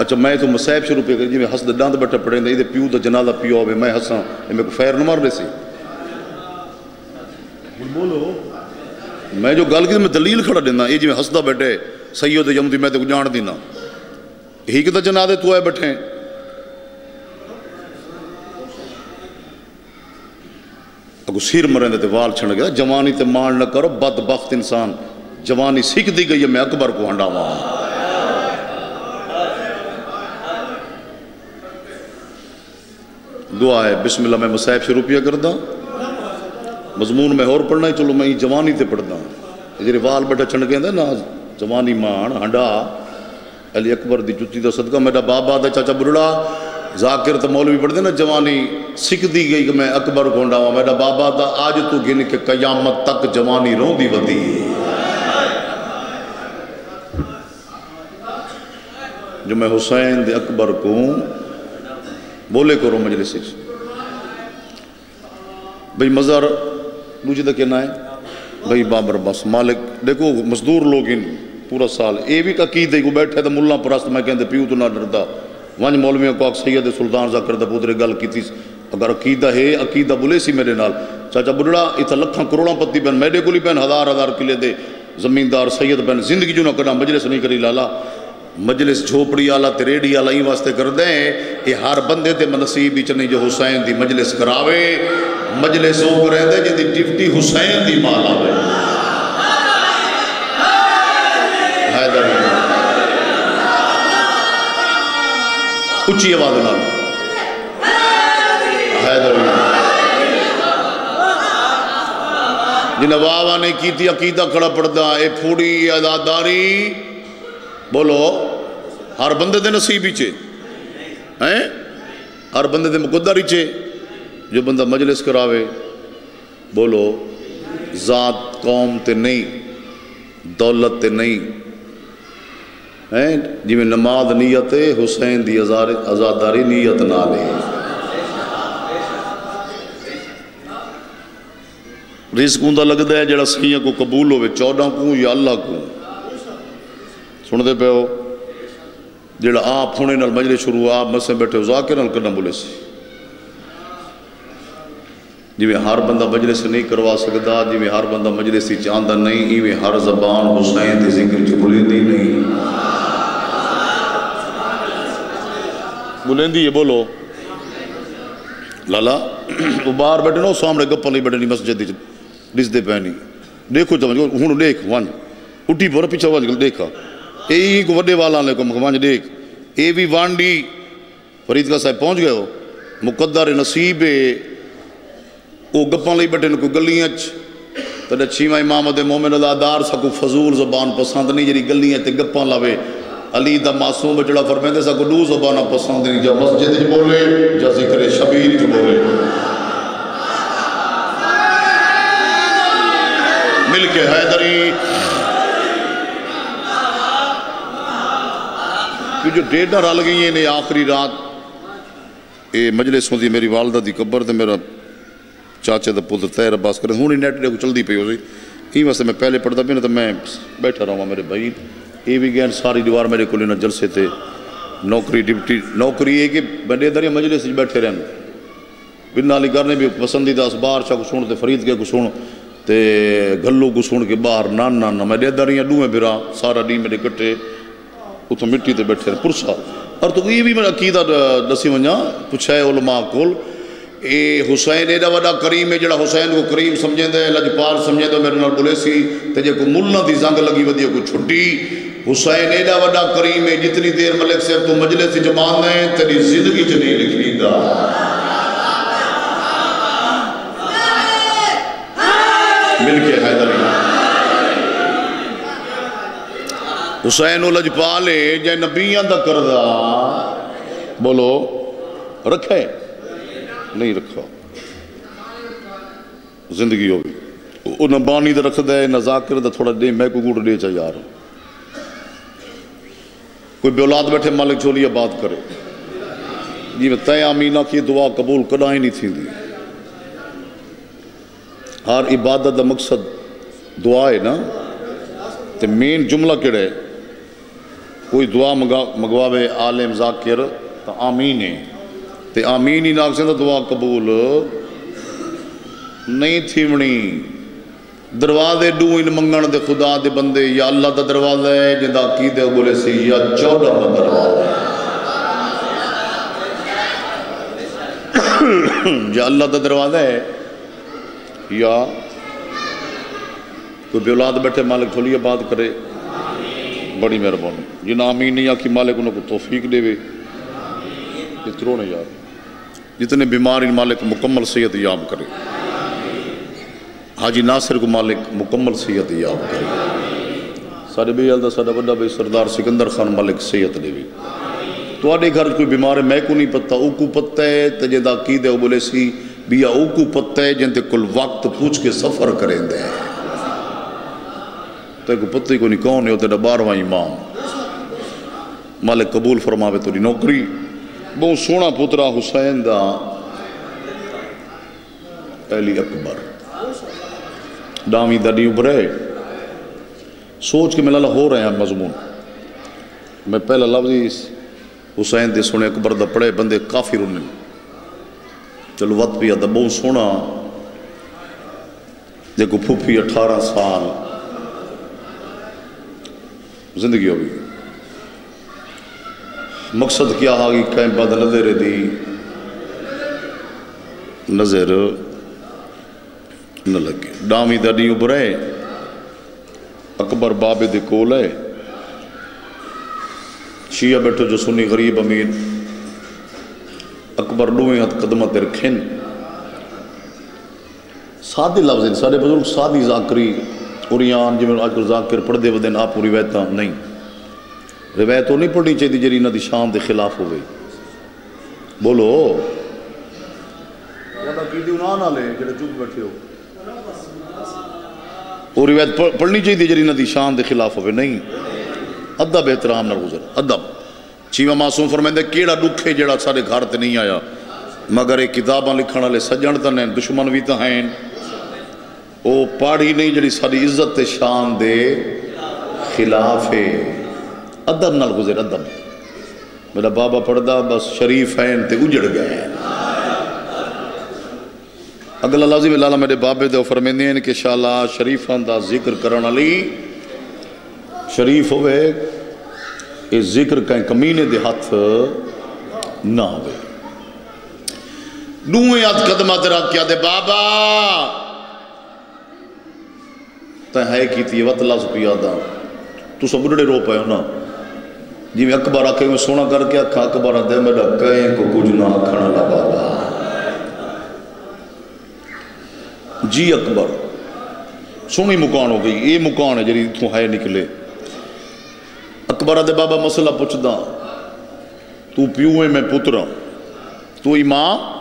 اچھا میں تو مسائب شروع پہ کر جی میں حسد ڈاند بیٹھا پڑھیں دے یہ پیو دا جنازہ پیو ہوئے میں حساں میں کو فیر نہ مار رہے سی بولو میں جو گل کی میں دلیل کھڑا دینا یہ جی میں حسدہ بیٹھے سید یمدی میں تے کو جان دینا ہی کہ دا جنازے تو آئے بیٹھے اگو سیر مرین دے وال چھڑ گیا جوانی تے مان نہ کرو بدبخت انسان جوانی سکھ دی گئی ہے میں اکبر کو ہنڈا وہاں دعا ہے بسم اللہ میں مسائب شروع پیا کر دا مضمون میں اور پڑھنا ہی چلو میں جوانی تے پڑھ دا جیرے وال بیٹھا چھڑ گیا نا جوانی مان ہنڈا علی اکبر دی جتی دا صدقہ میرا بابا دا چاچا برڑا ذاکر تو مولوی پڑھ دے نا جوانی سکھ دی گئی کہ میں اکبر کو ہنڈا میرا بابا دا آج تو گن کے قیامت تک جوانی رون دی ودی جو میں حسین دے اکبر کو بولے کرو مجلس بھئی مزار دوجہ دا کہنا ہے بھئی بابر بس مالک دیکھو مزدور لوگ ان پورا سال اے بھی عقیدے کو بیٹھے تھا ملہ پرست میں کہندے پیو تو نہ ڈردا وانج مولویوں کو آگ سید سلطان ذاکر دا پودرے گل کی تھی اگر عقیدہ ہے عقیدہ بولے سی میرے نال چاچا بڑھڑا اتھا لکھاں کروڑاں پتی بین میڈے کو لی بین ہزار کلے دے زمیندار سید بین زندگی جو نہ کرنا مجلس نہیں کری لالا مجلس جھوپڑی آلہ تے ریڈی آلہ ہی واسطے کر دیں یہ ہر بندے تے منصیب چنے جو حسین دی مجلس کراوے مجلس ہو کریں دے جی دی ڈیفٹی حسین دی مالا ہوئے حیدر اچھی آواز نال حیدر جنہ واہ نے کی تھی عقیدہ کھڑا پڑھدا اے پھوڑی ازاداری بولو ہر بندے دے نصیب ہی چھے ہر بندے دے مقدر ہی چھے جو بندہ مجلس کراوے بولو ذات قوم تے نہیں دولت تے نہیں جی میں نماز نیت حسین دی ازاداری نیت نہ لے رزق ہوندہ لگتا ہے جڑا سیاں کو قبول ہوئے 14 کو یا اللہ کو سن دے پہ ہو جڑا آپ ہونے نال مجلس شروع آپ مسئلے بیٹھے ہو ذاکر نال کرنا بولے سی جی میں ہر بندہ مجلس نہیں کروا سکتا جی میں ہر بندہ مجلس ہی چاندہ نہیں ہی میں ہر زبان حسین دی ذکر چھ بولے دی نہیں بولیں دی یہ بولو لالا وہ باہر بیٹھے نا سامنے گپا نہیں بیٹھے نہیں مسجد دی ڈس دے پہنی دیکھو تو ہونو دیکھ وان اٹھی پورا پیچھا واج گل دیکھا اے کو وڈے والا لے کو وانج دیکھ اے بھی وانڈی فرید کا صاحب پہنچ گئے ہو مقدر نصیب او گپاں لئی بیٹھے کو گلیاں تڈا چھیواں امام دے مومن ادادار سا کو فضول زبان پسند نہیں جڑی گلیاں تے گپاں لاوے علی دا معصوم جڑا فرمیندے سا کو دو زباناں پسند نہیں جا مسجد وچ بولے جا ذکر شبیر وچ بولے مل کے حیدری جو ڈیڈا رل گئی ہیں انہیں آخری رات اے مجلس ہوندی میری والدہ دی قبر تے میرا چاچے دا پتر تیر عباس کرے ہونی نیٹ ڈے کو چل دی پئی ہو سی ہی واسطے میں پہلے پڑھتا بھی نا تو میں بیٹھا رہا ہوں میرے بھائی یہ بھی گئے ساری دیوار میرے کو لینا جلسے تھے نوکری ڈپٹی نوکری ہے کہ بڑے دریا مجلس بیٹھے رہنے بنا علی کرنے بھی پسندیدہ اسبار شاہ کو سن تے فرید کے کو سن تے گھلو کو سن کے باہر نانا میں دے دریاں ڈوئے بھرا سارا ڈی میرے کٹے اتھو مٹی تے بیٹھے رہے پرسا اور تو یہ بھی میں عقیدہ دسی ونجا پوچھائے علماء کول اے حسین ایڈا وڈا کریم ہے جڑا حسین کو کریم سمجھیں دے لجپال سمجھیں دے میرے نال بولے سی تے جے کو ملنا دی زنگ لگی ودی کو چھٹی حسین ایڈا وڈا کریم ہے جتنی دیر ملک صاحب تو مجلس جمان ہے تیری زندگی چ نہیں لکھ لیندا مل کے حیدری حسین و لجپال ہے جے نبیاں دا کردہ بولو رکھے نہیں رکھا زندگی ہو گئی وہ نہ بانی دا رکھ دے نہ ذاکر دا تھوڑا دے میں کو گوڑ دے چاہ یار کوئی بے اولاد بیٹھے مالک جھولیا بات کرے یہ میں تے آمینہ کی دعا قبول کرنا ہی نہیں تھی دی ہر عبادت دا مقصد دعا ہے نا تے مین جملہ کڑے کوئی دعا مگواوے عالم ذاکر تو آمین ہے، تے آمین ہی ناک سے دعا قبول نہیں تھیونی۔ دروازے ڈو ان منگن دے خدا دے بندے، یا اللہ دا دروازہ ہے جندہ کی دے بولے سی، یا 14 دا دروازہ ہے، یا اللہ دا دروازہ ہے، یا کوئی بے اولاد بیٹھے مالک تھوڑی بات کرے، بڑی مہربانی۔ جنہ آمین نہیں آکھی مالک انہوں کو توفیق دے وے، اترو نہیں یار، جتنے بیمار ان مالک مکمل صحت یاب کرے، حاجی ناصر کو مالک مکمل صحت یاب کرے، سارے بے یالدہ سارا بڑا بھائی سردار سکندر خان مالک صحت دے وے۔ تو آڈے گھر کوئی بیمار ہے میں کو نہیں پتہ، او کو پتہ ہے تو جندہ عقیدہ ہو بولے سی بیا او کو پتہ ہے جندے کل وقت پوچھ کے سفر کریں دے، تو کو پتہ ہی کو نہیں کون ہے ہوتے دا 12واں امام، مالک قبول فرماوے تو دی نوکری۔ بہت سونا پترا حسین دا علی اکبر ڈامی دا نہیں ابھرے، سوچ کے میں لالا ہو رہے ہیں مضمون، میں پہلا لفظی حسین دے سونے اکبر دا پڑھے بندے کافی رونے، چلو وقت بھی آتا بہت سونا، دیکھو پھوپھی 18 سال زندگی ہوگی، مقصد کیا آگی کہیں بعد نظر دی نظر نہ لگے، ڈامی دا نہیں ابھرے، اکبر بابے دے کول ہے، شیعہ بیٹھو جو سنی غریب امیر، اکبر نویں ہاتھ قدمت رکھیں، سادی لفظ ہیں، سارے بزرگ سادی ذاکری اوریان جی میں آج کل ذاکر پڑھ دے ودین آپ روایتاں نہیں، روایت تو نہیں پڑھنی چاہیے جری انہاں دی شان دے خلاف ہوئے، بولو وہاں کی دیونان آلے جڑے چوک بیٹھے ہو، وہ روایت پڑھنی چاہیے جری انہاں دی شان دے خلاف ہوئے، نہیں، ادب احترام نہ گزر، ادب چیمہ معصوم فرمائندے کیڑا دکھے جڑا سارے گھر تے نہیں آیا، مگر ایک کتاباں لکھنا لے سجن تا نہیں دشمن بھی تا ہیں، او پاڑھی نہیں جڑی ساری عزت تے شان دے خلاف ہے، ادب نال گزر، ادب میرا بابا پڑھدا بس شریف ہیں تے اجڑ گئے، اگلا لازم اللہ میرے بابے دے فرمیندے ہیں کہ شاءاللہ شریفان دا ذکر کرنا لی شریف ہوئے، اس ذکر کہیں کمینے دے ہاتھ نہ ہوئے، نویں ہاتھ قدمہ تیرا کیا دے بابا تیں ہے کی تھی وقت اللہ سپی آدھا تو سب بڑھڑے رو پائے ہو نا جی میں اکبر آکے میں سونا کر کے اکھا اکبر آدھے میرا کہیں کو کچھ نہ کھڑا لا بابا جی اکبر سونی مکان ہو گئی یہ مکان ہے جری تو ہے نکلے اکبر آدھے بابا مسئلہ پوچھ دا تو پیوئے میں پترا تو امام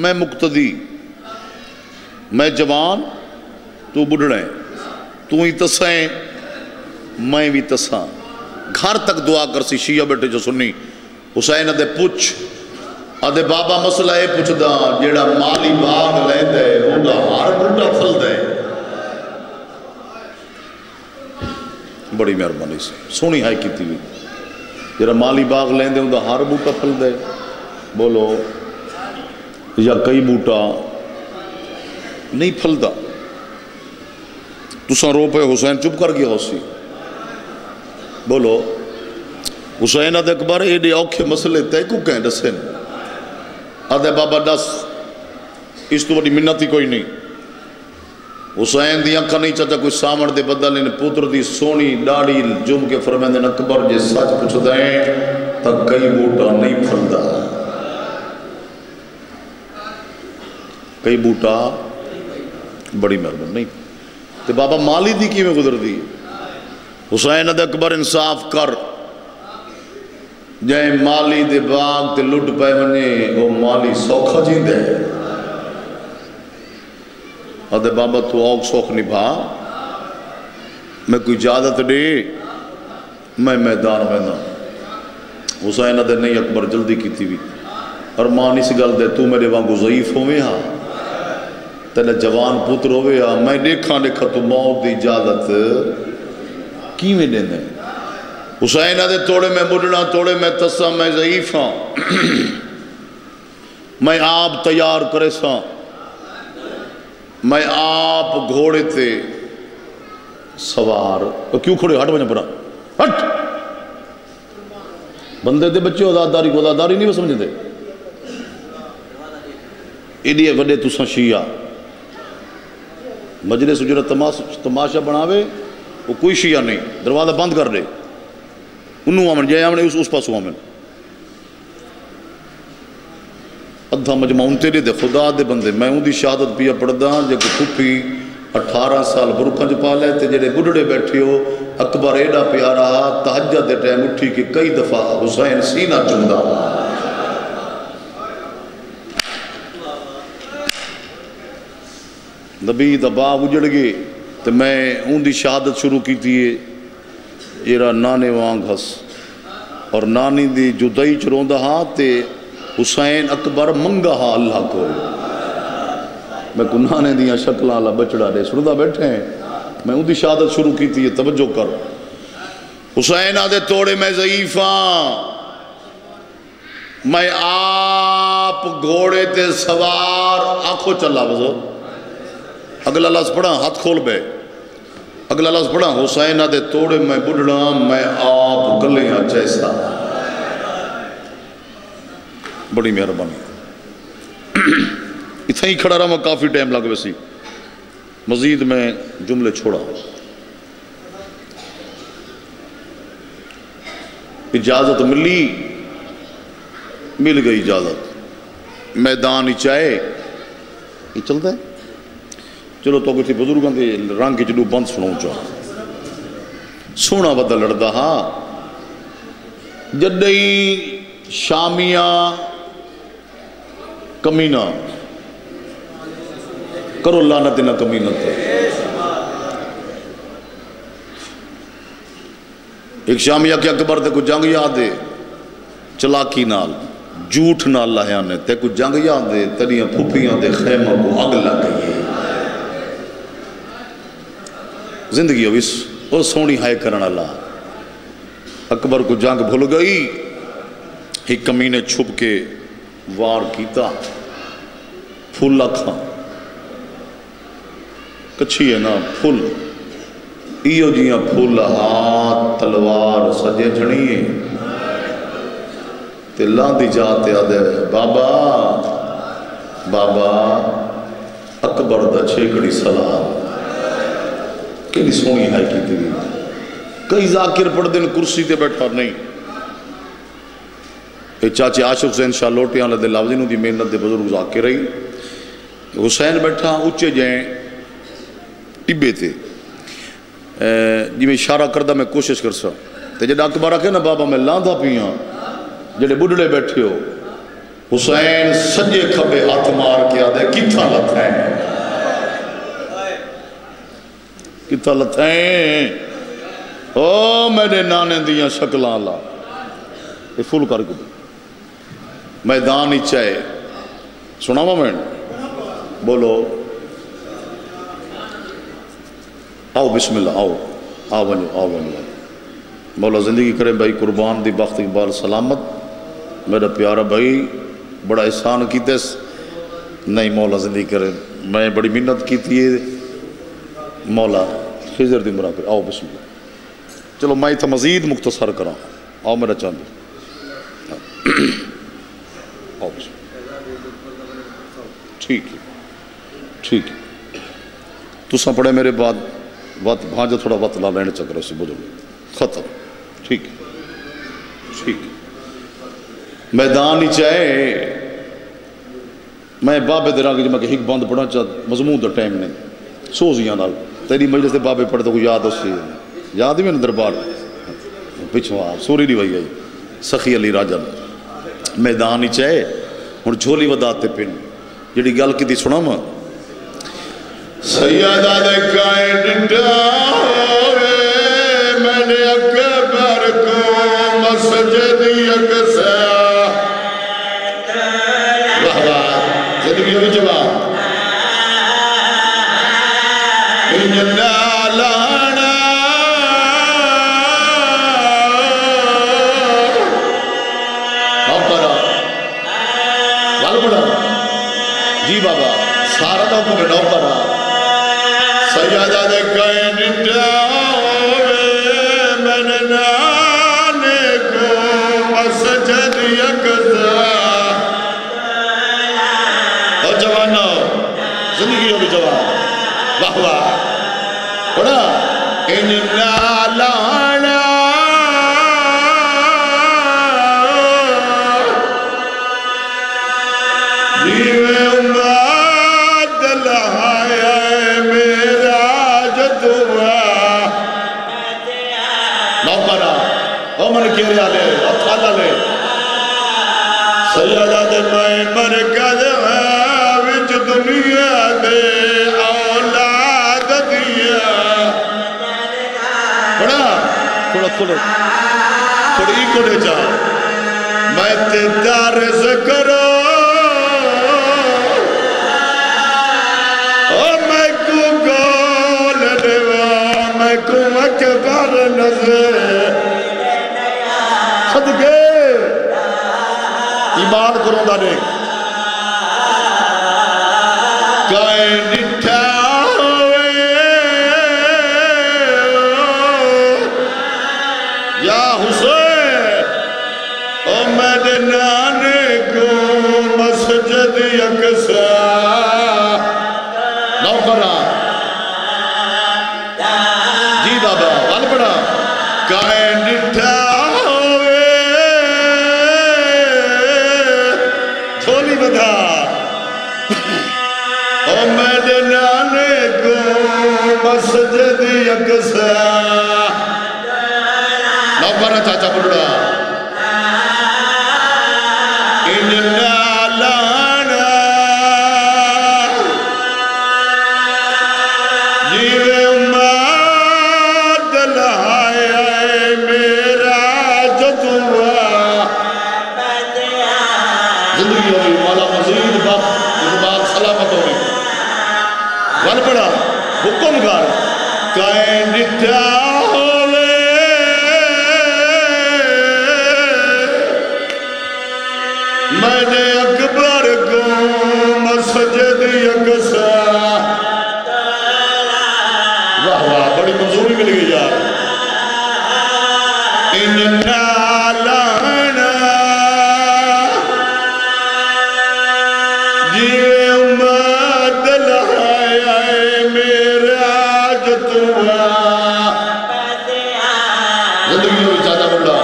میں مقتدی میں جوان تو بڑھڑے تو ہی تسائیں میں بھی تساں گھر تک دعا کر سی شیعہ بیٹھے جو سنی حسین آدھے پوچھ آدھے بابا مسئلہ ہے پوچھ دا جیڑا مالی باغ لے دے وہ دا ہار بوٹا پھل دے بڑی مہربانی سے سونی ہائی کی تھی جیڑا مالی باغ لے دے وہ دا ہار بوٹا پھل دے بولو یا کئی بوٹا نہیں پھل دا تو ساں رو پہ حسین چپ کر گیا ہو سی بولو حسین آدھے اکبر ایڈے اوکھے مسئلے تے کو کہیں دسیں آدھے بابا دس اس تو بڑی منتی کوئی نہیں حسین دی انکھا نہیں چاہتا کوئی سامن دے بدل ان پتر دی سونی ڈاڑی جم کے فرمیندن اکبر جے سچ پوچھ دیں تک کئی بوٹا نہیں پھلدا کئی بوٹا بڑی مہربان نہیں تے بابا مالی دی کی میں گزر دی حسین ادھے اکبر انصاف کر جائیں مالی دے باغ تے لٹ پہ ونے وہ مالی سوکھا جی دے ادھے بابا تو آگ سوکھ نبھا میں کوئی اجازت دے میں میدان میں نا حسین ادھے نہیں اکبر جلدی کی تھی بھی اور ماں نہیں سی گل دے تو میرے وہاں ضعیف ہوئے ہاں تیلے جوان پتر ہوئے ہاں میں دیکھا تو موت دی اجازت کی میں دیں دیں حسین دے توڑے میں بڑھنا توڑے میں تسا میں ضعیف ہاں میں آپ تیار کرے سا میں آپ گھوڑے تے سوار کیوں کھڑے ہٹ بجا پڑا ہٹ بندے دے بچے عزاداری کو عزاداری نہیں وہ سمجھے دے ایڈیے وڈے تساں شیعہ مجلس جو تماشا بناوے وہ کوئی شیعہ نہیں دروازہ بند کر دے انہوں آمن جائے آمن اس پاسوں آمن ادھا مجمع تیرے دے خدا دے بندے میں ان دی شہادت پیا پڑھدا جے کو کھپی 18 سال برکنج پا لے تے جڑے بڈھڑے بیٹھے ہو اکبر ایڈا پیارا تہجد دے ٹائم اٹھی کہ کئی دفعہ حسین سینہ چمدا نبی دا باغ اجڑ گئے تو میں ان دی شہادت شروع کی تھی ایرا نانے وانگ ہس اور نانی دی جدائی چروندہ ہاں تے حسین اکبر منگا ہاں اللہ کو میں کو نانے دیا شکلہ اللہ بچڑا دے سردہ بیٹھے ہیں میں ان دی شہادت شروع کی تھی توجہ کر حسین آدھے توڑے میں ضعیفاں میں آپ گھوڑے تے سوار آنکھوں چلا بزو اگلا لفظ پڑھا ہاتھ کھول بے اگلا لفظ پڑھا حسین دے توڑے میں بڑھنا میں آپ گلیاں جیسا بڑی مہربانی اتنا ہی کھڑا رہا میں کافی ٹائم لگ ویسی مزید میں جملے چھوڑا اجازت مل گئی اجازت میدان ہی چاہے یہ چلتا ہے چلو تو کسی بزرگاں دے رنگ چلو بند سنوں چاہ سونا بدل لڑدا ہاں جدئی شامیہ کمینہ کرو لعنت نہ کمینت ایک شامیہ کے اکبر تے کو جنگ یاد ہے چلاکی نال جھوٹ نال لاہیاں نے تے کو جنگ یاد ہے تریاں پھوپیاں دے خیمہ کو اگ لگ گئی زندگی ہوئی وہ سونی ہائے کرنا اللہ اکبر کو جنگ بھول گئی ایک کمینے چھپ کے وار کیتا پھول لکھا کچھی ہے نا پھول ایو جیاں پھول ہاتھ تلوار سجے جھڑیے تے لاندی جاتے آدھے بابا بابا اکبر دا چھیکڑی سلام کیلی سونی ہے کی تیری کئی ذاکر پڑھ دن کرسی تے بیٹھا نہیں اے چاچے عاشق حسین شاہ لوٹیاں لدے لفظینوں دی محنت دے بزرگ ذاکر رہی حسین بیٹھا اچھے جائیں ٹبے تھے جی میں اشارہ کردہ میں کوشش کر سا تے جڑا اکبر آکے نا بابا میں لاندھا پیاں جڑے بڑھڑے بیٹھے ہو حسین سجے کھبے ہاتھ مار کے آدھے کتھا لتھیں کتھا لتھیں او میرے نانے دیاں شکلان اللہ یہ فل کر کے میدان ہی چاہے سنا میں بولو آؤ بسم اللہ آؤ بنو مولا زندگی کرے بھائی قربان دی بخت اقبال سلامت میرا پیارا بھائی بڑا احسان کیتے نہیں مولا زندگی کرے میں بڑی منت کی تھی مولا خضر دی مرا کرے آؤ بسم اللہ چلو میں تھا مزید مختصر کرا آؤ میرا چاندی آؤ بسم اللہ ٹھیک ہے تو سا پڑھے میرے بعد بھانجا تھوڑا وقت لا لینے چکر سے بزرگ ختم ٹھیک میدان ہی چاہے میں بابے دے رنگ جمع کہ ہک بند پڑھا چاہتا مضمون دا ٹائم نہیں سوزیاں نال تیری مجلس دے بابے پڑھتا کو یاد اس سے یاد ہی میں دربار پچھو آپ سوری نہیں بھائی سخی علی راجن میدان ہی چاہے ہن جھولی وداتے پن جڑی گل کی تھی سنا ماں سیدہ دے کائیں ڈنڈا میں نے اکبر کو مسجد یکسا زندگی ہوئی جواب انجلہ لانا بابا سارا دا حکم نوکر سیادہ دے کہیں نٹاوے من نانے کو مسجد یکزا اور جوانو زندگی ہو بھی جوان واہ واہ پڑھا ان نالانا جیوے امت لہایا میرا جتوا نوکرہ او من کیرے آلے اتھالا لے سیادہ دے میں مرکز ہے وچ دنیا دے اولاد دیا پڑھا تھوڑا تھوڑی کو دے جا میں تے دارز کرو اکبر نظر صدقے ایمان کروں دا دیکھ کائیں نٹھا ہوئے یا حسین او میرے نانے کو مسجد یکسا نوکرہ کائیں نٹھا ہوئے تھولی بدھا او میرے نانے کو مسجد یکسا نوکرہ چاچا بڑھا ان نالانا جیوے زندگی ہوئی مولا مزید وقت اقبال سلامت ہوئی ون پڑا حکم گار کائیں نٹھا ہوئے میں نے اکبر کو مسجد یکسا واہ واہ بڑی منظوری مل گئی یار ان نالانا جیوے امت لہایا میرا جتوا زندگی ہوئی چاہتا بڑھا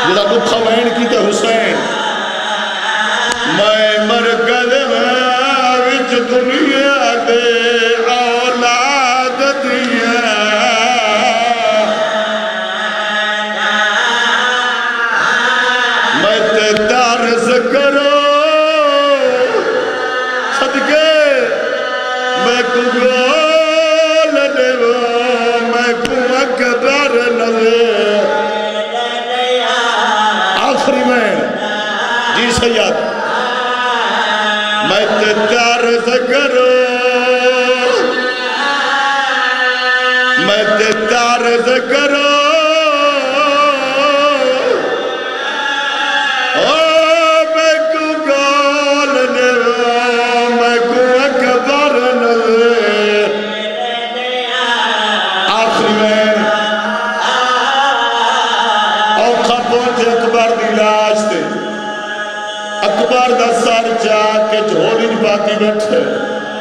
جدا دکھا وین کی تے حسین میں مرکز وچ دنیا دے اولاد دیا میں تے دارز کرو میں کو گول دیو میں کو اکبر نظر آخری میں جی سید میں تے دارز کرو میں تے دارز کرو اکبر دا سر چاہ کے جھولی باقی بیٹھے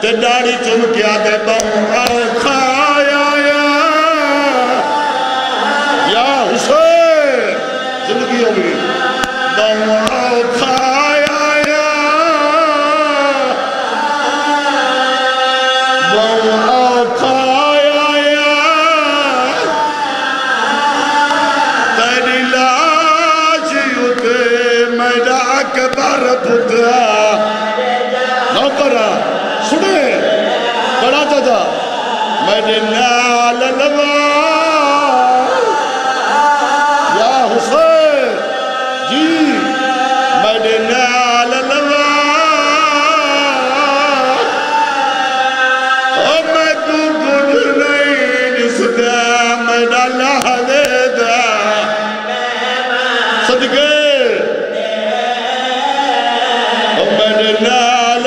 تے ڈاڑی چمکیا دے بہوں کھایا یا حسین زندگی ہوگی بہوں کھایا بہوں کھایا تیری لاش ہوتے میرا اکبر پترا نوکرہ سنے بڑا چاچا میرے نال لوا یا حسین جی میرے نال لوا اور میں کو کچھ نہیں نسدا میرا لہدے دا صدقے میرے نال